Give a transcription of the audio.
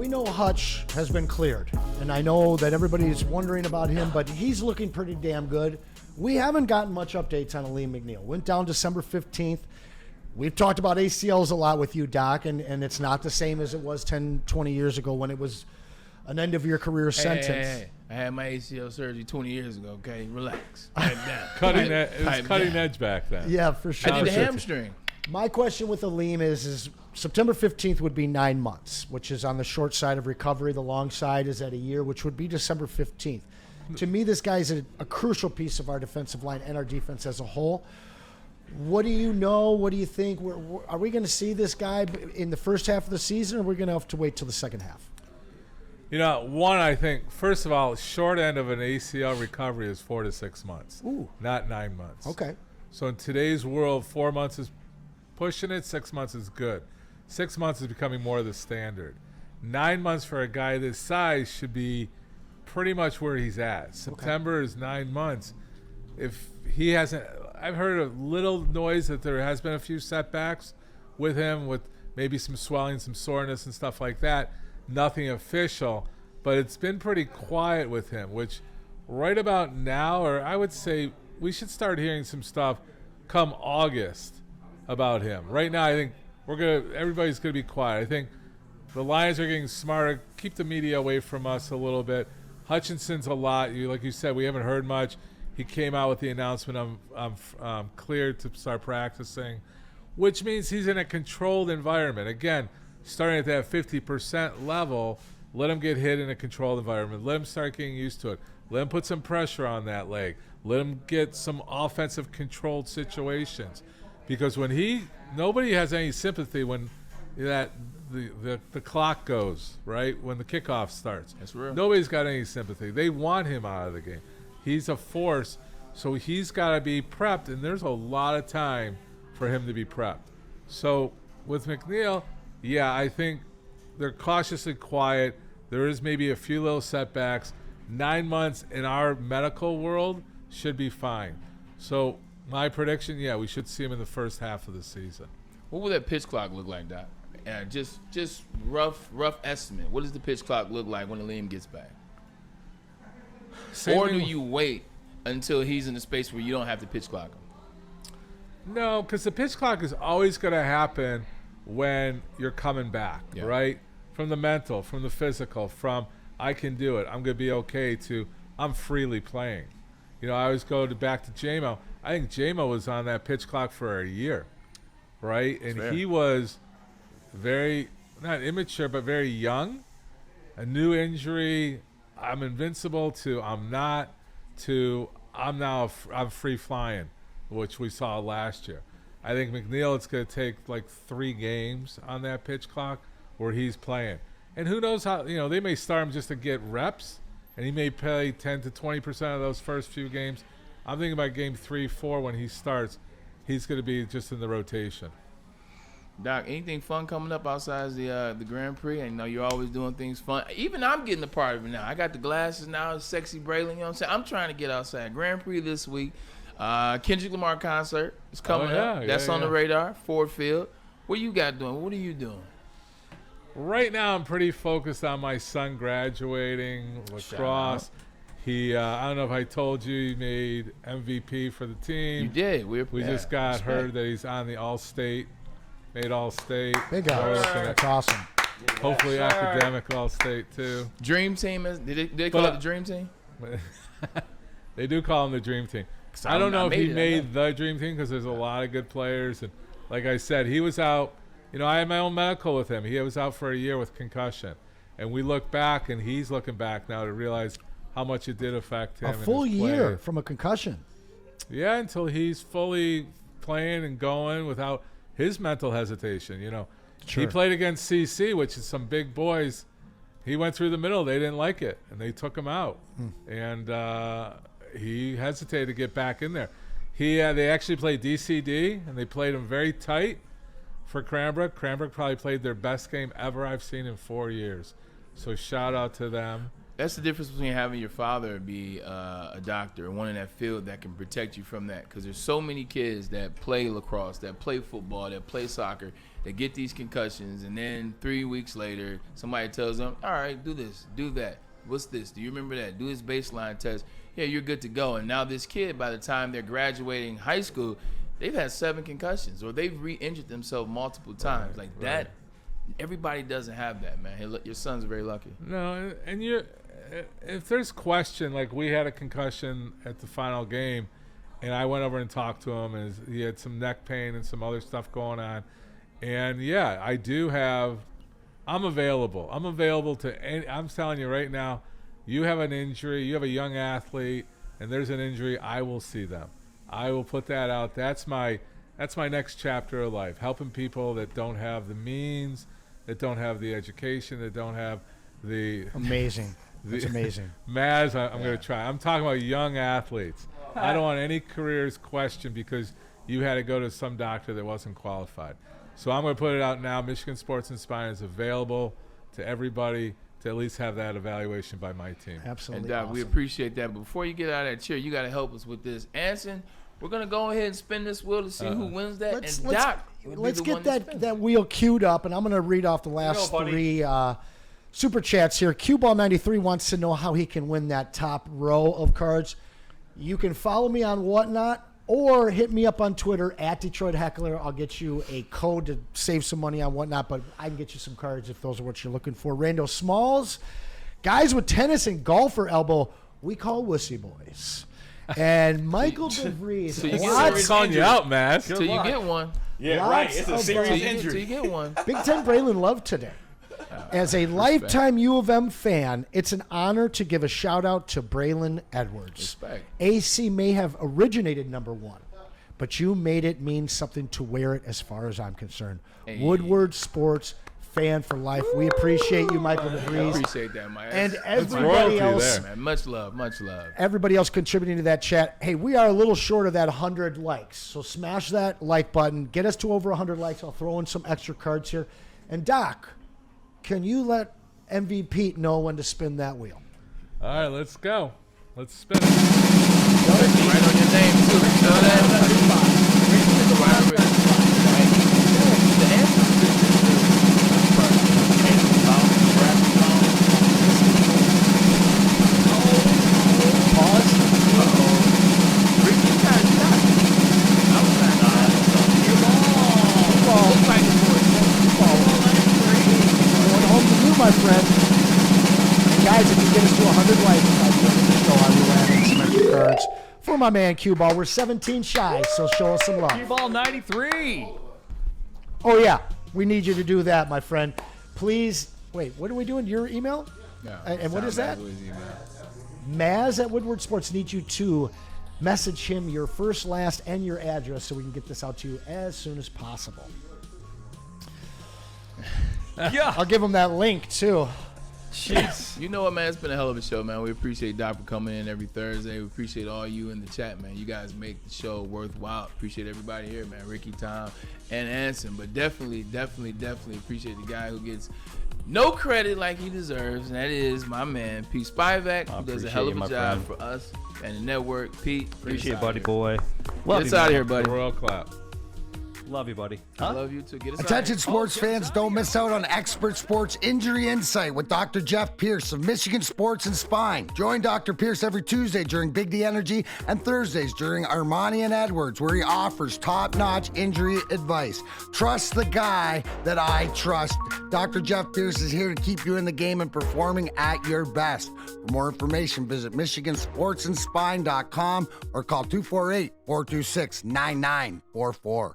we know Hutch has been cleared, and I know that everybody's wondering about him, but he's looking pretty damn good. We haven't gotten much updates on Alim McNeil. Went down December 15th. We've talked about ACLs a lot with you, Doc, and it's not the same as it was 10, 20 years ago when it was an end-of-your-career sentence. Hey. I had my ACL surgery 20 years ago, okay? Relax. Pipe down. It was cutting edge back then. Yeah, for sure. I did the hamstring. My question with Alim is September 15th would be 9 months, which is on the short side of recovery. The long side is at a year, which would be December 15th. To me, this guy's a crucial piece of our defensive line and our defense as a whole. What do you know? What do you think? Are we going to see this guy in the first half of the season, or are we going to have to wait till the second half? I think, first of all, short end of an ACL recovery is 4 to 6 months, not 9 months. Okay. So in today's world, 4 months is pushing it, 6 months is good. 6 months is becoming more the standard. 9 months for a guy this size should be pretty much where he's at. September is 9 months. If he hasn't, I've heard a little noise that there has been a few setbacks with him, with maybe some swelling, some soreness and stuff like that. Nothing official, but it's been pretty quiet with him, which right about now, or I would say we should start hearing some stuff come August about him. Right now, I think everybody's gonna be quiet. I think the Lions are getting smarter. Keep the media away from us a little bit. Hutchinson's a lot. Like you said, we haven't heard much. He came out with the announcement, I'm cleared to start practicing, which means he's in a controlled environment. Again, starting at that 50% level, let him get hit in a controlled environment. Let him start getting used to it. Let him put some pressure on that leg. Let him get some offensive controlled situations. Because nobody has any sympathy when the clock goes, right? When the kickoff starts. That's real. Nobody's got any sympathy. They want him out of the game. He's a force, so he's got to be prepped, and there's a lot of time for him to be prepped. So with McNeil, yeah, I think they're cautiously quiet. There is maybe a few little setbacks. 9 months in our medical world should be fine. So my prediction, yeah, we should see him in the first half of the season. What will that pitch clock look like, Doc? Just rough estimate. What does the pitch clock look like when Alim gets back? Or do you wait until he's in the space where you don't have to pitch clock him? No, because the pitch clock is always going to happen when you're coming back, right? From the mental, from the physical, from I can do it, I'm going to be okay, to I'm freely playing. I always go back to JMO. I think JMO was on that pitch clock for a year, right? And he was very, not immature, but very young. A new injury, I'm invincible, to I'm not, to I'm free flying, which we saw last year. I think McNeil, it's going to take like 3 games on that pitch clock where he's playing. And who knows how, they may start him just to get reps, and he may play 10 to 20% of those first few games. I'm thinking about game 3, 4 when he starts, he's going to be just in the rotation. Doc, anything fun coming up outside the Grand Prix? I know you're always doing things fun. Even I'm getting a part of it now. I got the glasses now, sexy Braylon, you know what I'm saying? I'm trying to get outside. Grand Prix this week. Kendrick Lamar concert is coming up. That's on the radar. Ford Field. What you got doing? What are you doing? Right now, I'm pretty focused on my son graduating lacrosse. He, I don't know if I told you, he made MVP for the team. You did. We just got heard that he's on the All-State. Made All-State. Big ups. That's awesome. Hopefully academic All-State, too. Dream Team? Did they call it the Dream Team? They do call him the Dream Team. I don't know if he made the Dream Team, because there's a lot of good players. And like I said, he was out. I had my own medical with him. He was out for a year with concussion. And we look back, and he's looking back now to realize how much it did affect him. A full year from a concussion. Yeah, until he's fully playing and going without his mental hesitation. Sure. He played against CC, which is some big boys. He went through the middle. They didn't like it, and they took him out. And he hesitated to get back in there. They actually played DCD, and they played him very tight for Cranbrook. Cranbrook probably played their best game ever I've seen in 4 years. So shout out to them. That's the difference between having your father be a doctor and one in that field that can protect you from that. Because there's so many kids that play lacrosse, that play football, that play soccer, They get these concussions, and then 3 weeks later, somebody tells them, all right, do this, do that. What's this? Do you remember that? Do his baseline test. Yeah, you're good to go. And now this kid, by the time they're graduating high school, they've had 7 concussions, or they've re-injured themselves multiple times. Like that, everybody doesn't have that, man. Hey, look, your son's very lucky. No, and if there's question, like we had a concussion at the final game, and I went over and talked to him, and he had some neck pain and some other stuff going on. And yeah, I'm available. I'm available to any. I'm telling you right now, you have an injury, you have a young athlete, and there's an injury, I will see them. I will put that out. That's my next chapter of life, helping people that don't have the means, that don't have the education, that don't have the Amazing. That's amazing. Maz, I'm going to try. I'm talking about young athletes. I don't want any careers questioned because you had to go to some doctor that wasn't qualified. So I'm going to put it out now. Michigan Sports and Spine is available to everybody to at least have that evaluation by my team. Absolutely. And Doc, awesome. we appreciate that. But before you get out of that chair, you got to help us with this. Anson, we're going to go ahead and spin this wheel to see who wins that. Let's get that wheel queued up, and I'm going to read off the last 3 super chats here. Q-Ball93 wants to know how he can win that top row of cards. You can follow me on Whatnot or hit me up on Twitter at Detroit Heckler. I'll get you a code to save some money on Whatnot, but I can get you some cards if those are what you're looking for. Rando Smalls, guys with tennis and golfer elbow, we call wussy boys. And Michael DeVries. So you I'm calling you out, Matt. So you get one. Yeah, right. It's a serious So injury. you get one. Big Ten Braylon Love today. As a lifetime U of M fan, it's an honor to give a shout out to Braylon Edwards. Respect. AC may have originated number 1, but you made it mean something to wear it as far as I'm concerned. Hey. Woodward Sports, fan for life. We appreciate you, Michael I DeVries. appreciate that, Mike. And That's everybody royalty else. there. man. Much love, much love. Everybody else contributing to that chat. Hey, we are a little short of that 100 likes. So smash that like button. Get us to over 100 likes. I'll throw in some extra cards here. And Doc, can you let MVP know when to spin that wheel? All right, let's go. Let's spin it. Right on your name, too. You know that? The answer to this Pause. Ricky got shot. I was like, looks like it was. Going home to you, my friend. And guys, if you get us to 100 likes by the end of the show, I will add in some extra cards for my man Q-Ball. We're 17 shy, so show us some love. Q-Ball 93. Oh, yeah. We need you to do that, my friend. Please. Wait, what are we doing? Your email? No, And what is that? was email. Maz at Woodward Sports needs you to message him your first, last, and your address so we can get this out to you as soon as possible. Yeah. I'll give him that link, too. Jeez. You know what, man? It's been a hell of a show, man. We appreciate Doc for coming in every Thursday. We appreciate all you in the chat, man. You guys make the show worthwhile. Appreciate everybody here, man. Ricky, Tom, and Anson. But definitely appreciate the guy who gets no credit like he deserves, and that is my man, Pete Spivak, who does a hell of a job for us and the network. Pete, Appreciate it, buddy boy. Get Love us you, out of man. here, buddy. Royal clap. Love you, buddy. I love you too. Get us out of Attention here. sports fans, don't miss out on Expert Sports Injury Insight with Dr. Jeff Pierce of Michigan Sports and Spine. Join Dr. Pierce every Tuesday during Big D Energy and Thursdays during Ermanni and Edwards, where he offers top-notch injury advice. Trust the guy that I trust. Dr. Jeff Pierce is here to keep you in the game and performing at your best. For more information, visit MichiganSportsandSpine.com or call 248-426-9944.